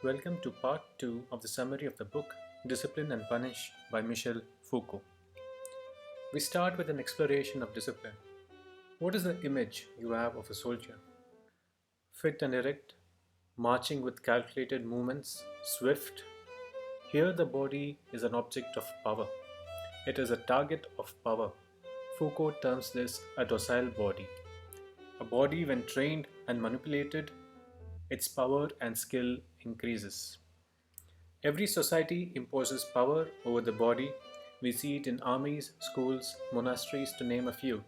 Welcome to part 2 of the summary of the book Discipline and Punish by Michel Foucault. We start with an exploration of discipline. What is the image you have of a soldier? Fit and erect, marching with calculated movements, swift. Here, the body is an object of power. It is a target of power. Foucault terms this a docile body. A body, when trained and manipulated, its power and skill increases. Every society imposes power over the body. We see it in armies, schools, monasteries, to name a few.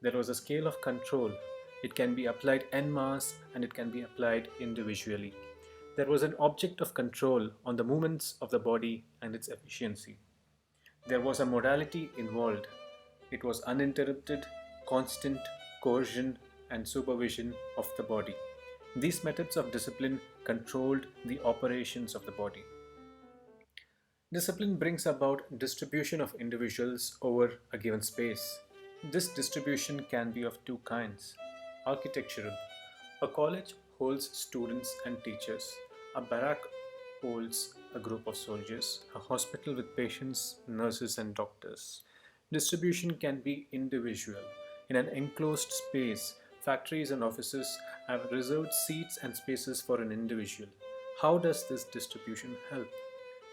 There was a scale of control. It can be applied en masse and it can be applied individually. There was an object of control on the movements of the body and its efficiency. There was a modality involved. It was uninterrupted, constant coercion and supervision of the body. These methods of discipline controlled the operations of the body. Discipline brings about distribution of individuals over a given space. This distribution can be of two kinds. Architectural. A college holds students and teachers. A barrack holds a group of soldiers. A hospital with patients, nurses, and doctors. Distribution can be individual. In an enclosed space, factories and offices have reserved seats and spaces for an individual. How does this distribution help?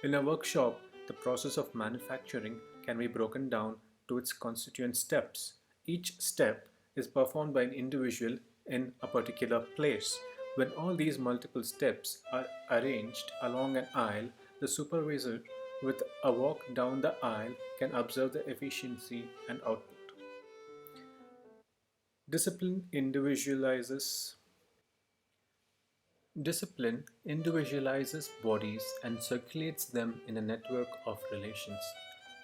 In a workshop, the process of manufacturing can be broken down to its constituent steps. Each step is performed by an individual in a particular place. When all these multiple steps are arranged along an aisle, the supervisor with a walk down the aisle can observe the efficiency and output. Discipline individualizes Discipline individualizes bodies and circulates them in a network of relations.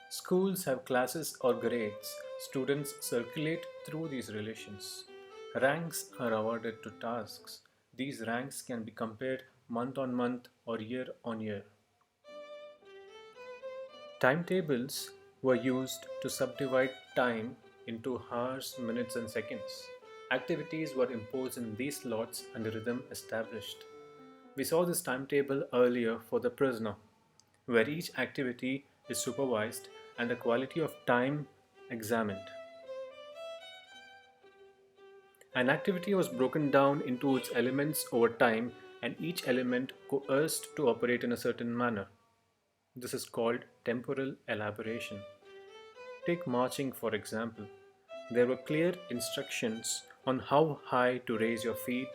Schools have classes or grades. Students circulate through these relations. Ranks are awarded to tasks. These ranks can be compared month on month or year on year. Timetables were used to subdivide time into hours, minutes, and seconds. Activities were imposed in these slots and a rhythm established. We saw this timetable earlier for the prisoner, where each activity is supervised and the quality of time examined. An activity was broken down into its elements over time, and each element coerced to operate in a certain manner. This is called temporal elaboration. Take marching for example. There were clear instructions on how high to raise your feet,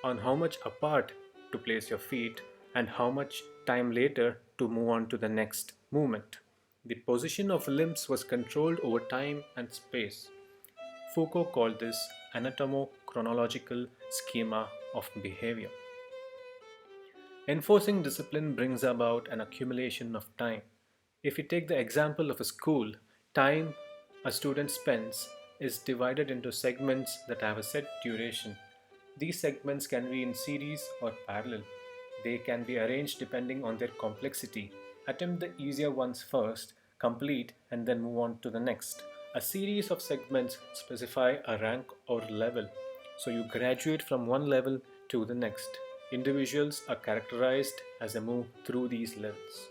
on how much apart to place your feet, and how much time later to move on to the next movement. The position of limbs was controlled over time and space. Foucault called this anatomo-chronological schema of behavior. Enforcing discipline brings about an accumulation of time. If we take the example of a school, time a student spends is divided into segments that have a set duration. These segments can be in series or parallel. They can be arranged depending on their complexity. Attempt the easier ones first, complete, and then move on to the next. A series of segments specify a rank or level, so you graduate from one level to the next. Individuals are characterized as they move through these levels.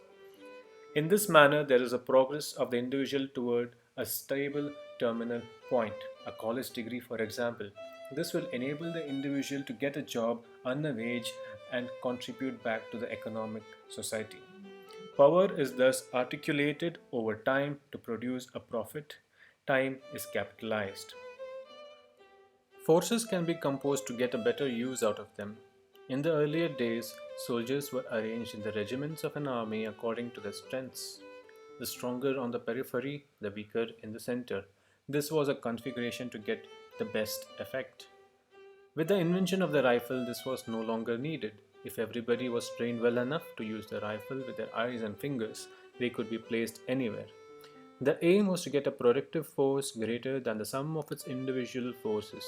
In this manner, there is a progress of the individual toward a stable terminal point, a college degree for example. This will enable the individual to get a job, earn a wage, and contribute back to the economic society. Power is thus articulated over time to produce a profit. Time is capitalized. Forces can be composed to get a better use out of them. In the earlier days, soldiers were arranged in the regiments of an army according to their strengths. The stronger on the periphery, the weaker in the center. This was a configuration to get the best effect. With the invention of the rifle, this was no longer needed. If everybody was trained well enough to use the rifle with their eyes and fingers, they could be placed anywhere. The aim was to get a productive force greater than the sum of its individual forces.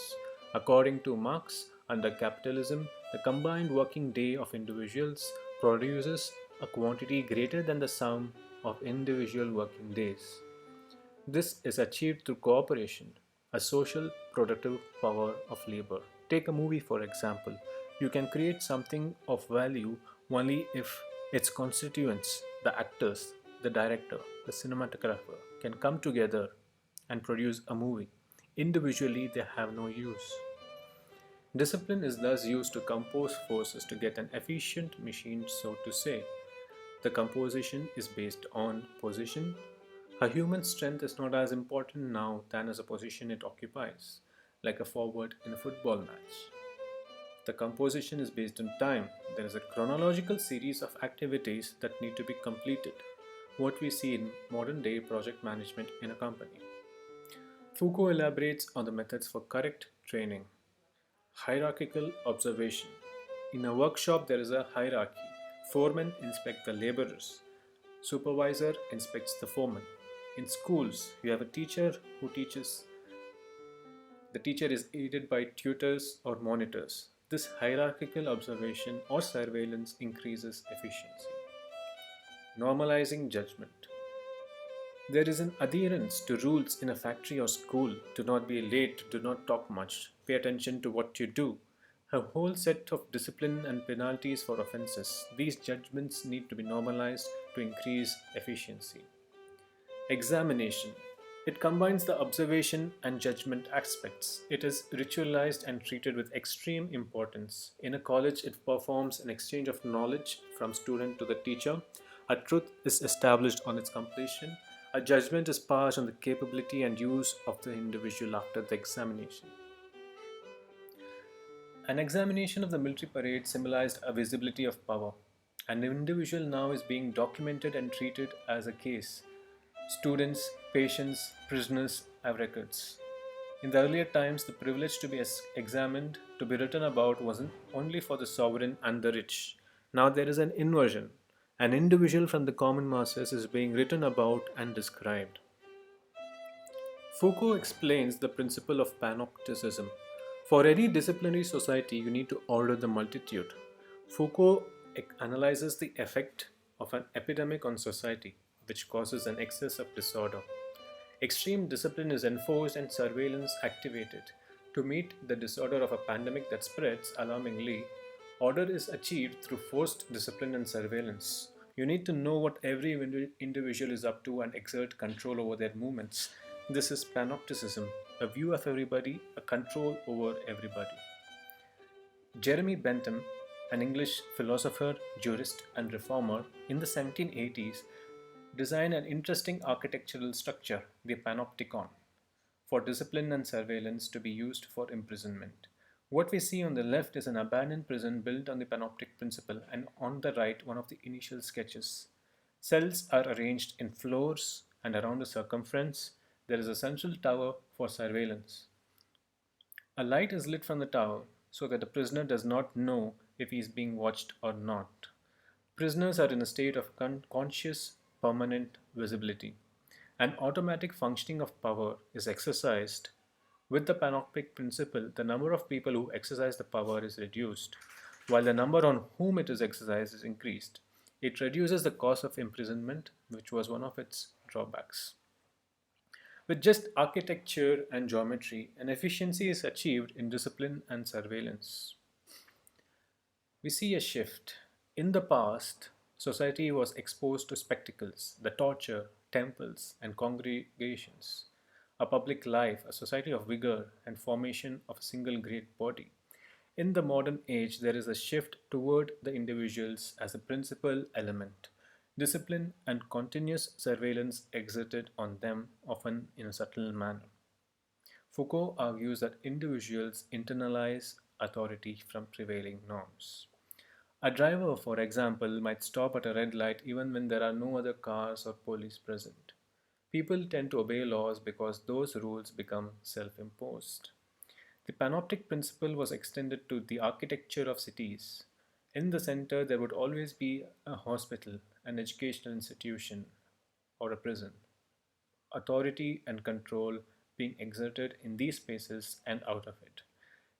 According to Marx, under capitalism, the combined working day of individuals produces a quantity greater than the sum of individual working days. This is achieved through cooperation, a social productive power of labor. Take a movie for example. You can create something of value only if its constituents, the actors, the director, the cinematographer, can come together and produce a movie. Individually, they have no use. Discipline is thus used to compose forces to get an efficient machine, so to say. The composition is based on position. A human strength is not as important now than as a position it occupies, like a forward in a football match. The composition is based on time. There is a chronological series of activities that need to be completed, what we see in modern day project management in a company. Foucault elaborates on the methods for correct training. Hierarchical observation. In a workshop, there is a hierarchy. Foremen inspect the laborers. Supervisor inspects the foreman. In schools, you have a teacher who teaches. The teacher is aided by tutors or monitors. This hierarchical observation or surveillance increases efficiency. Normalizing judgment. There is an adherence to rules in a factory or school. Do not be late, do not talk much, pay attention to what you do. A whole set of discipline and penalties for offenses. These judgments need to be normalized to increase efficiency. Examination. It combines the observation and judgment aspects. It is ritualized and treated with extreme importance. In a college, it performs an exchange of knowledge from student to the teacher. A truth is established on its completion. A judgment is passed on the capability and use of the individual after the examination. An examination of the military parade symbolized a visibility of power. An individual now is being documented and treated as a case. Students, patients, prisoners have records. In the earlier times, the privilege to be examined, to be written about, wasn't only for the sovereign and the rich. Now there is an inversion. An individual from the common masses is being written about and described. Foucault explains the principle of panopticism. For any disciplinary society, you need to order the multitude. Foucault analyzes the effect of an epidemic on society, which causes an excess of disorder. Extreme discipline is enforced and surveillance activated. To meet the disorder of a pandemic that spreads alarmingly, order is achieved through forced discipline and surveillance. You need to know what every individual is up to and exert control over their movements. This is panopticism, a view of everybody, a control over everybody. Jeremy Bentham, an English philosopher, jurist, and reformer, in the 1780s designed an interesting architectural structure, the panopticon, for discipline and surveillance to be used for imprisonment. What we see on the left is an abandoned prison built on the panoptic principle, and on the right, one of the initial sketches. Cells are arranged in floors, and around the circumference, there is a central tower for surveillance. A light is lit from the tower so that the prisoner does not know if he is being watched or not. Prisoners are in a state of conscious, permanent visibility. An automatic functioning of power is exercised. With the panoptic principle, the number of people who exercise the power is reduced, while the number on whom it is exercised is increased. It reduces the cost of imprisonment, which was one of its drawbacks. With just architecture and geometry, an efficiency is achieved in discipline and surveillance. We see a shift. In the past, society was exposed to spectacles, the torture, temples, and congregations, a public life, a society of vigor and formation of a single great body. In the modern age, there is a shift toward the individuals as a principal element. Discipline and continuous surveillance exerted on them, often in a subtle manner. Foucault argues that individuals internalize authority from prevailing norms. A driver, for example, might stop at a red light even when there are no other cars or police present. People tend to obey laws because those rules become self imposed. The panoptic principle was extended to the architecture of cities. In the center, there would always be a hospital, an educational institution, or a prison. Authority and control being exerted in these spaces and out of it.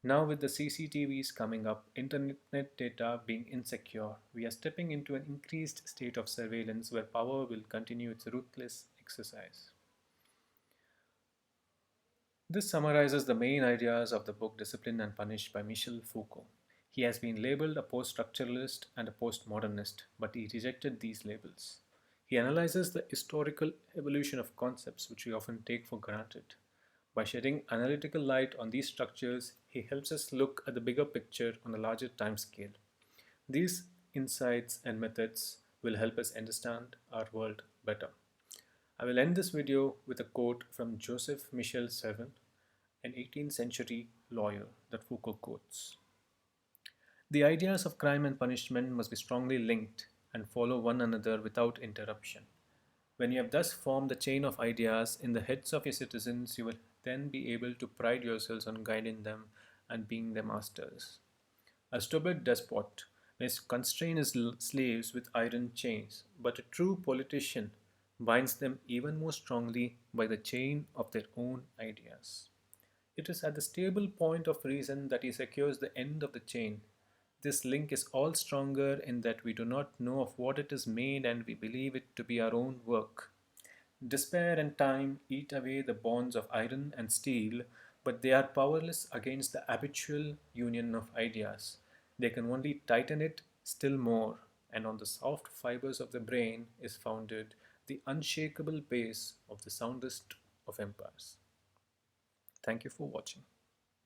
Now, with the CCTVs coming up, internet data being insecure, we are stepping into an increased state of surveillance where power will continue its ruthless exercise. This summarizes the main ideas of the book Discipline and Punish by Michel Foucault. He has been labeled a post-structuralist and a postmodernist, but he rejected these labels. He analyzes the historical evolution of concepts which we often take for granted. By shedding analytical light on these structures, he helps us look at the bigger picture on a larger time scale. These insights and methods will help us understand our world better. I will end this video with a quote from Joseph Michel Foucault, an 18th century lawyer that Foucault quotes. The ideas of crime and punishment must be strongly linked and follow one another without interruption. When you have thus formed the chain of ideas in the heads of your citizens, you will then be able to pride yourselves on guiding them and being their masters. A stupid despot may constrain his slaves with iron chains, but a true politician binds them even more strongly by the chain of their own ideas. It is at the stable point of reason that he secures the end of the chain. This link is all stronger in that we do not know of what it is made and we believe it to be our own work. Despair and time eat away the bonds of iron and steel, but they are powerless against the habitual union of ideas. They can only tighten it still more, and on the soft fibers of the brain is founded the unshakable base of the soundest of empires. Thank you for watching.